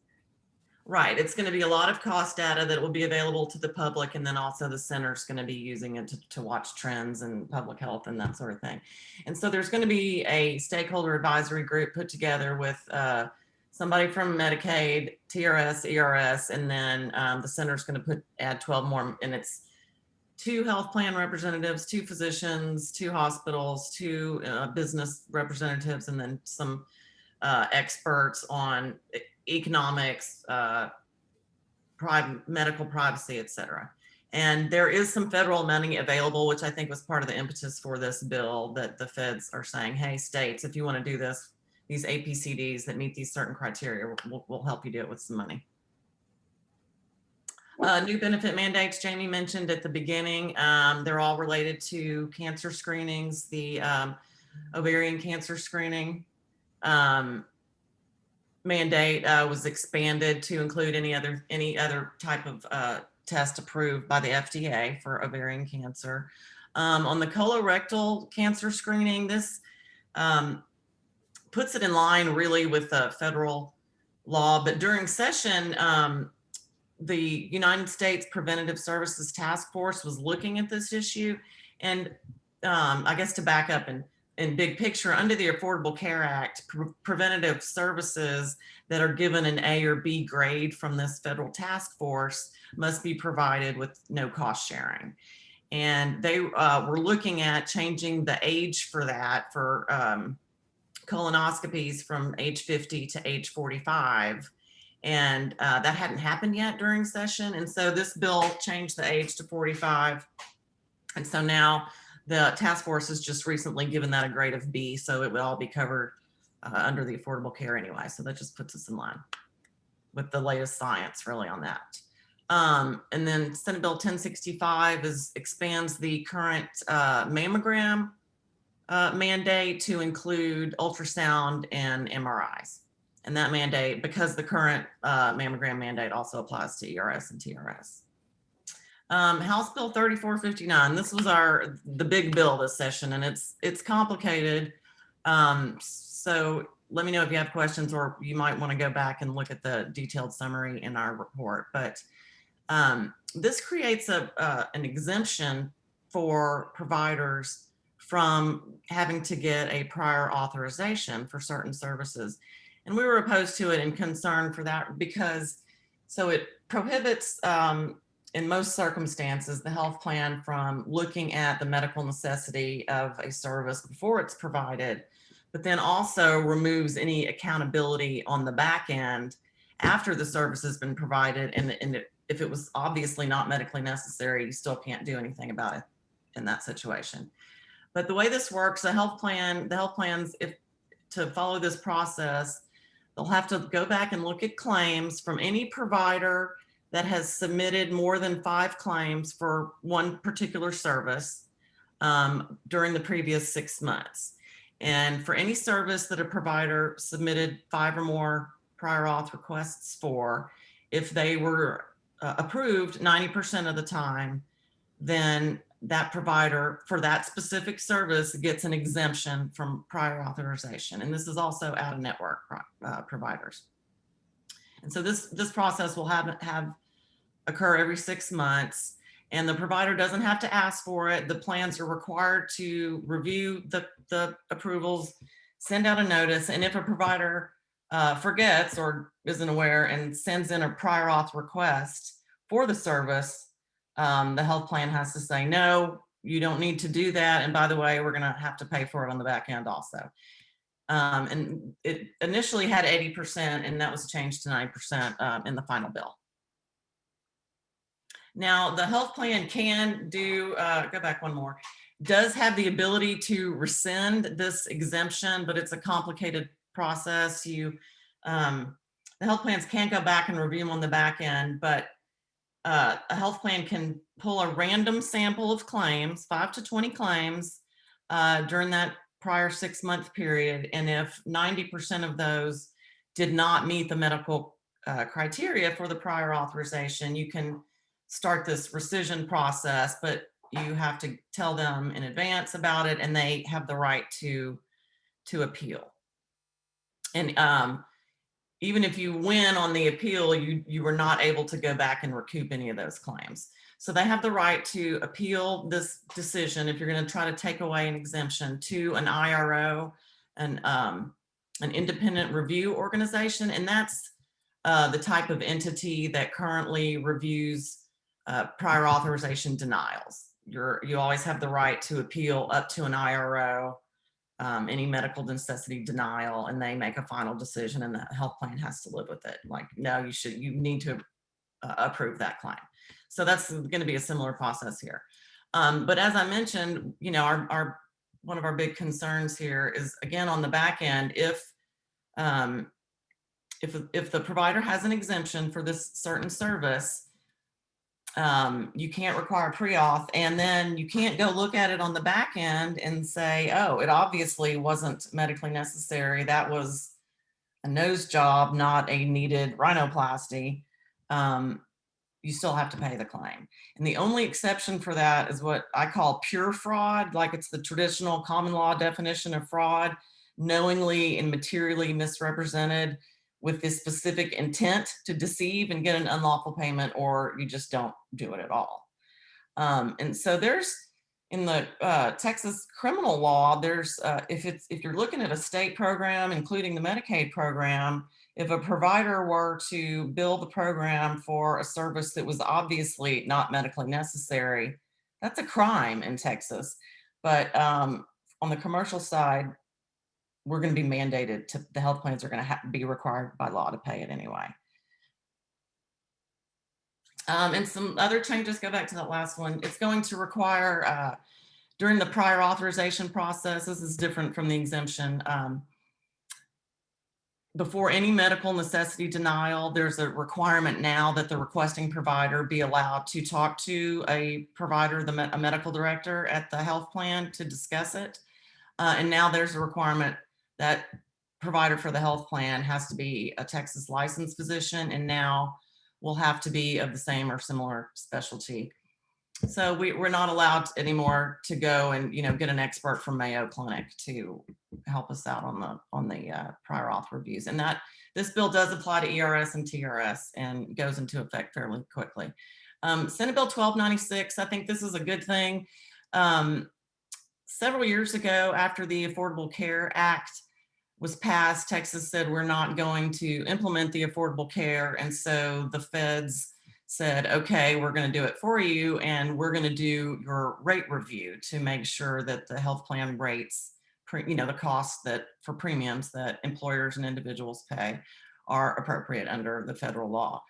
Right. It's going to be a lot of cost data that will be available to the public. And then also the center's going to be using it to watch trends and public health and that sort of thing. And so there's going to be a stakeholder advisory group put together with somebody from Medicaid, TRS, ERS, and then the center's going to add 12 more. And it's 2 health plan representatives, 2 physicians, 2 hospitals, 2 business representatives, and then some experts on economics, private medical privacy, et cetera. And there is some federal money available, which I think was part of the impetus for this bill, that the feds are saying, hey, states, if you want to do this, these APCDs that meet these certain criteria, we'll help you do it with some money. New benefit mandates, Jamie mentioned at the beginning. They're all related to cancer screenings, the ovarian cancer screening mandate was expanded to include any other type of test approved by the FDA for ovarian cancer. On the colorectal cancer screening, this puts it in line really with the federal law, but during session, the United States Preventative Services Task Force was looking at this issue. And I guess to back up in big picture, under the Affordable Care Act, preventative services that are given an A or B grade from this federal task force must be provided with no cost sharing. And they were looking at changing the age for that, for colonoscopies from age 50 to age 45. And that hadn't happened yet during session. And so this bill changed the age to 45. And so now the task force has just recently given that a grade of B, so it would all be covered under the Affordable Care anyway. So that just puts us in line with the latest science really on that. And then Senate Bill 1065 expands the current mammogram mandate to include ultrasound and MRIs. And that mandate, because the current mammogram mandate also applies to ERS and TRS. House Bill 3459, this was the big bill this session, and it's complicated. So let me know if you have questions, or you might want to go back and look at the detailed summary in our report. But this creates an exemption for providers from having to get a prior authorization for certain services. And we were opposed to it and concerned for that because so it prohibits in most circumstances the health plan from looking at the medical necessity of a service before it's provided, but then also removes any accountability on the back end after the service has been provided. And if it was obviously not medically necessary, you still can't do anything about it in that situation. But the way this works, the health plans, if to follow this process, they'll have to go back and look at claims from any provider that has submitted more than 5 claims for one particular service during the previous 6 months. And for any service that a provider submitted 5 or more prior auth requests for, if they were approved 90% of the time, then that provider for that specific service gets an exemption from prior authorization. And this is also out of network providers. And so this process will have occur every 6 months, and the provider doesn't have to ask for it. The plans are required to review the approvals, send out a notice. And if a provider forgets or isn't aware and sends in a prior auth request for the service, the health plan has to say, no, you don't need to do that. And by the way, we're going to have to pay for it on the back end also. And it initially had 80%, and that was changed to 90% in the final bill. Now, the health plan can do, go back one more, does have the ability to rescind this exemption, but it's a complicated process. The health plans can't go back and review them on the back end, but a health plan can pull a random sample of claims, 5 to 20 claims during that prior 6-month period. And if 90% of those did not meet the medical criteria for the prior authorization, you can start this rescission process, but you have to tell them in advance about it, and they have the right to appeal. And even if you win on the appeal, you were not able to go back and recoup any of those claims. So they have the right to appeal this decision if you're going to try to take away an exemption to an IRO, an independent review organization. And that's the type of entity that currently reviews prior authorization denials. You always have the right to appeal up to an IRO, any medical necessity denial, and they make a final decision, and the health plan has to live with it. Like, no, you need to approve that claim. So that's going to be a similar process here. But as I mentioned, you know, one of our big concerns here is, again, on the back end, if the provider has an exemption for this certain service, you can't require pre-auth, and then you can't go look at it on the back end and say, oh, it obviously wasn't medically necessary. That was a nose job, not a needed rhinoplasty. You still have to pay the claim. And the only exception for that is what I call pure fraud, like it's the traditional common law definition of fraud, knowingly and materially misrepresented with this specific intent to deceive and get an unlawful payment, or you just don't do it at all. And so there's, in the Texas criminal law, there's, if you're looking at a state program, including the Medicaid program, if a provider were to bill the program for a service that was obviously not medically necessary, that's a crime in Texas. But on the commercial side, we're going to be mandated to, the health plans are going to be required by law to pay it anyway. And some other changes, go back to that last one. It's going to require, during the prior authorization process, this is different from the exemption. Before any medical necessity denial, there's a requirement now that the requesting provider be allowed to talk to a provider, a medical director at the health plan to discuss it. And now there's a requirement that provider for the health plan has to be a Texas licensed physician, and now will have to be of the same or similar specialty. So we're not allowed anymore to go and, get an expert from Mayo Clinic to help us out on the prior auth reviews. And this bill does apply to ERS and TRS and goes into effect fairly quickly. Senate Bill 1296, I think this is a good thing. Several years ago, after the Affordable Care Act was passed, Texas said we're not going to implement the Affordable Care. And so the feds said, okay, we're going to do it for you, and we're going to do your rate review to make sure that the health plan rates, the costs that for premiums that employers and individuals pay are appropriate under the federal law.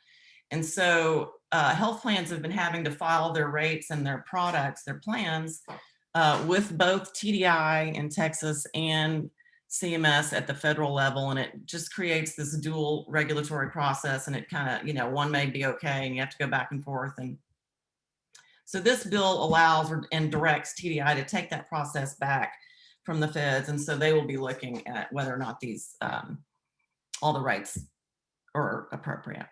And so health plans have been having to file their rates and their products, their plans, with both TDI in Texas and CMS at the federal level. And it just creates this dual regulatory process, and it kind of, one may be okay and you have to go back and forth. And so this bill allows and directs TDI to take that process back from the feds. And so they will be looking at whether or not these, all the rates are appropriate.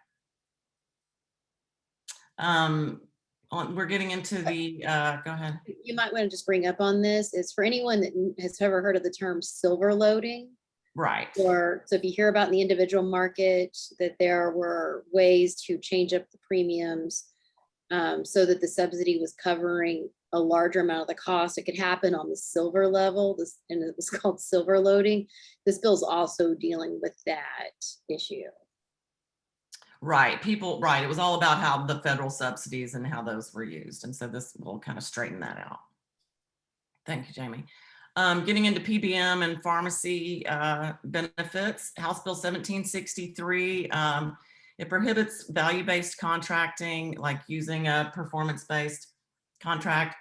We're getting into the, go ahead. You might want to just bring up on this is for anyone that has ever heard of the term silver loading. Right. Or so if you hear about in the individual market that there were ways to change up the premiums so that the subsidy was covering a larger amount of the cost, it could happen on the silver level. And it was called silver loading. This bill's also dealing with that issue. Right. Right. It was all about how the federal subsidies and how those were used. And so this will kind of straighten that out. Thank you, Jamie. Getting into PBM and pharmacy benefits, House Bill 1763. It prohibits value-based contracting, like using a performance-based contract.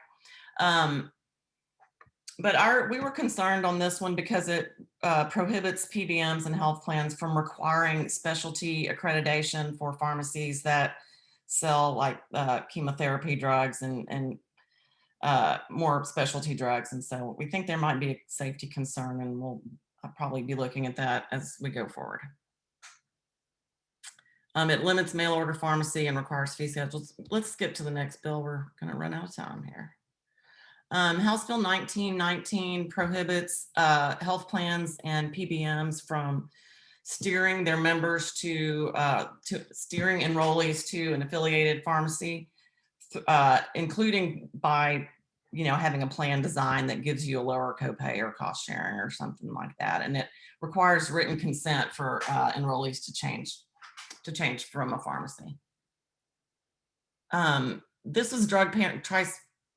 But we were concerned on this one because it prohibits PBMs and health plans from requiring specialty accreditation for pharmacies that sell like chemotherapy drugs and more specialty drugs. And so we think there might be a safety concern, and we'll probably be looking at that as we go forward. It limits mail order pharmacy and requires fee schedules. Let's skip to the next bill. We're going to run out of time here. House Bill 1919 prohibits health plans and PBMs from steering their members to steering enrollees to an affiliated pharmacy, including by having a plan design that gives you a lower copay or cost sharing or something like that. And it requires written consent for enrollees to change from a pharmacy. This is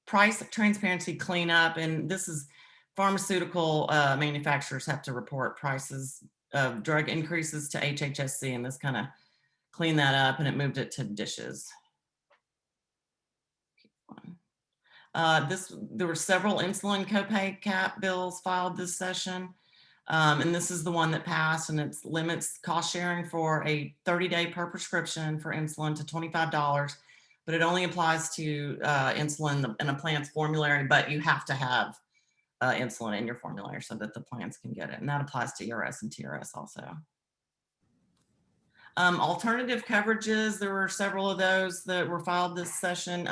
price transparency cleanup, and this is pharmaceutical manufacturers have to report prices of drug increases to HHSC, and this kind of cleaned that up, and it moved it to dishes. There were several insulin copay cap bills filed this session, and this is the one that passed, and it limits cost sharing for a 30-day per prescription for insulin to $25. But it only applies to insulin in a plan's formulary, but you have to have insulin in your formulary so that the plans can get it. And that applies to ERS and TRS also. Alternative coverages, there were several of those that were filed this session.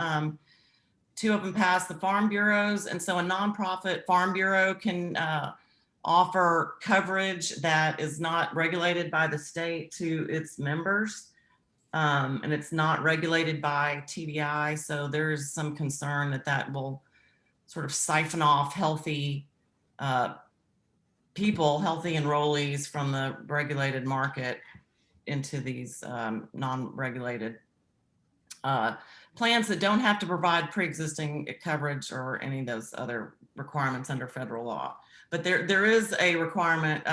2 of them passed the farm bureaus. And so a nonprofit farm bureau can offer coverage that is not regulated by the state to its members. And it's not regulated by TDI. So there's some concern that will sort of siphon off healthy people, healthy enrollees from the regulated market into these non-regulated plans that don't have to provide pre-existing coverage or any of those other requirements under federal law. But there is a requirement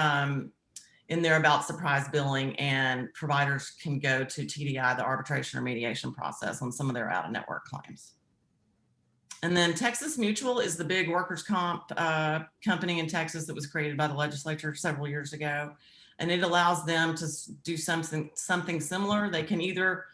in there about surprise billing, and providers can go to TDI, the arbitration or mediation process, on some of their out-of-network claims. And then Texas Mutual is the big workers' comp company in Texas that was created by the legislature several years ago. And it allows them to do something similar. They can either,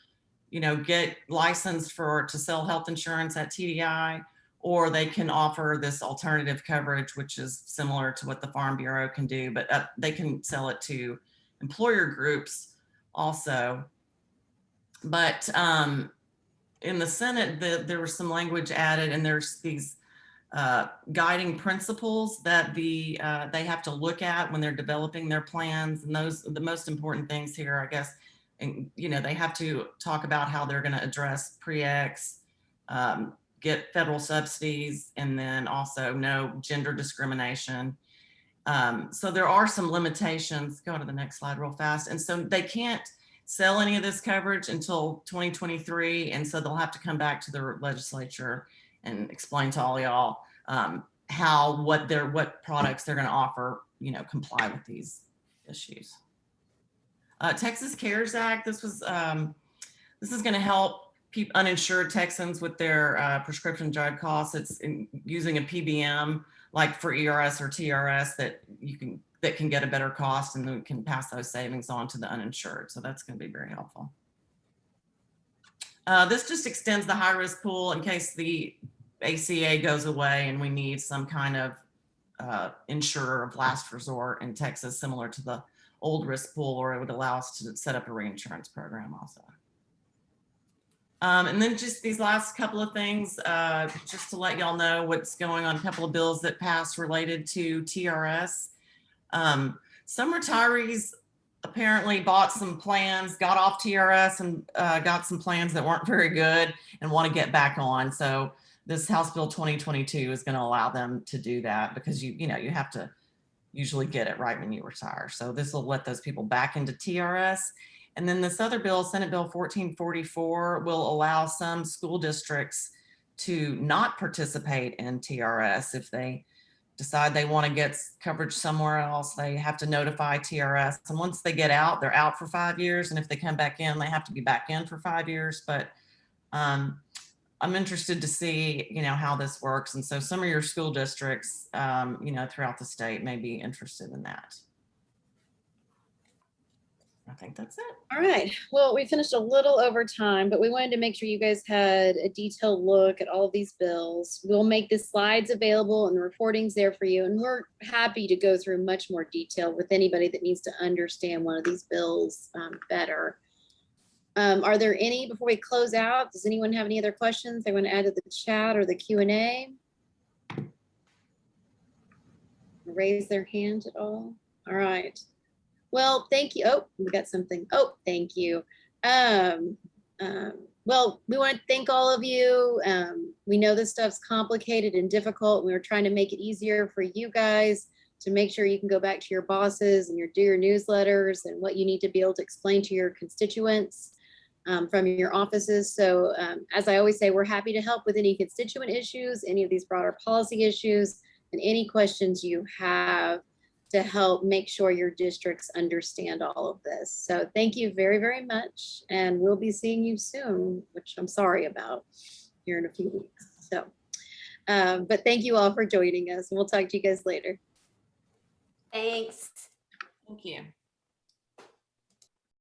get licensed to sell health insurance at TDI, or they can offer this alternative coverage, which is similar to what the Farm Bureau can do, but they can sell it to employer groups also. But in the Senate, there was some language added, and there's these guiding principles that they have to look at when they're developing their plans. And those are the most important things here, I guess. And, you know, they have to talk about how they're going to address pre-ex, get federal subsidies, and then also no gender discrimination. So there are some limitations. Go to the next slide real fast. And so they can't sell any of this coverage until 2023. And so they'll have to come back to the legislature and explain to all y'all what products they're going to offer, you know, comply with these issues. Texas CARES Act, this is going to help uninsured Texans with their prescription drug costs. It's using a PBM like for ERS or TRS that can get a better cost, and then can pass those savings on to the uninsured. So that's going to be very helpful. This just extends the high risk pool in case the ACA goes away and we need some kind of insurer of last resort in Texas, similar to the old risk pool, or it would allow us to set up a reinsurance program also. And then just these last couple of things, just to let y'all know what's going on, a couple of bills that passed related to TRS. Some retirees apparently bought some plans, got off TRS, and got some plans that weren't very good and want to get back on. So this House Bill 2022 is going to allow them to do that, because you have to usually get it right when you retire. So this will let those people back into TRS. And then this other bill, Senate Bill 1444, will allow some school districts to not participate in TRS. If they decide they want to get coverage somewhere else, they have to notify TRS. And once they get out, they're out for 5 years. And if they come back in, they have to be back in for 5 years. But I'm interested to see, how this works. And so some of your school districts, throughout the state may be interested in that. I think that's it. All right. Well, we finished a little over time, but we wanted to make sure you guys had a detailed look at all of these bills. We'll make the slides available and the reporting's there for you. And we're happy to go through much more detail with anybody that needs to understand one of these bills better. Are there any, before we close out, does anyone have any other questions they want to add to the chat or the Q&A? Raise their hand at all? All right. Well, thank you. Oh, we got something. Oh, thank you. Well, we want to thank all of you. We know this stuff's complicated and difficult. We were trying to make it easier for you guys to make sure you can go back to your bosses and do your newsletters and what you need to be able to explain to your constituents from your offices. So as I always say, we're happy to help with any constituent issues, any of these broader policy issues, and any questions you have to help make sure your districts understand all of this. So thank you very, very much. And we'll be seeing you soon, which I'm sorry about, here in a few weeks. So, but thank you all for joining us, and we'll talk to you guys later. Thanks. Thank you.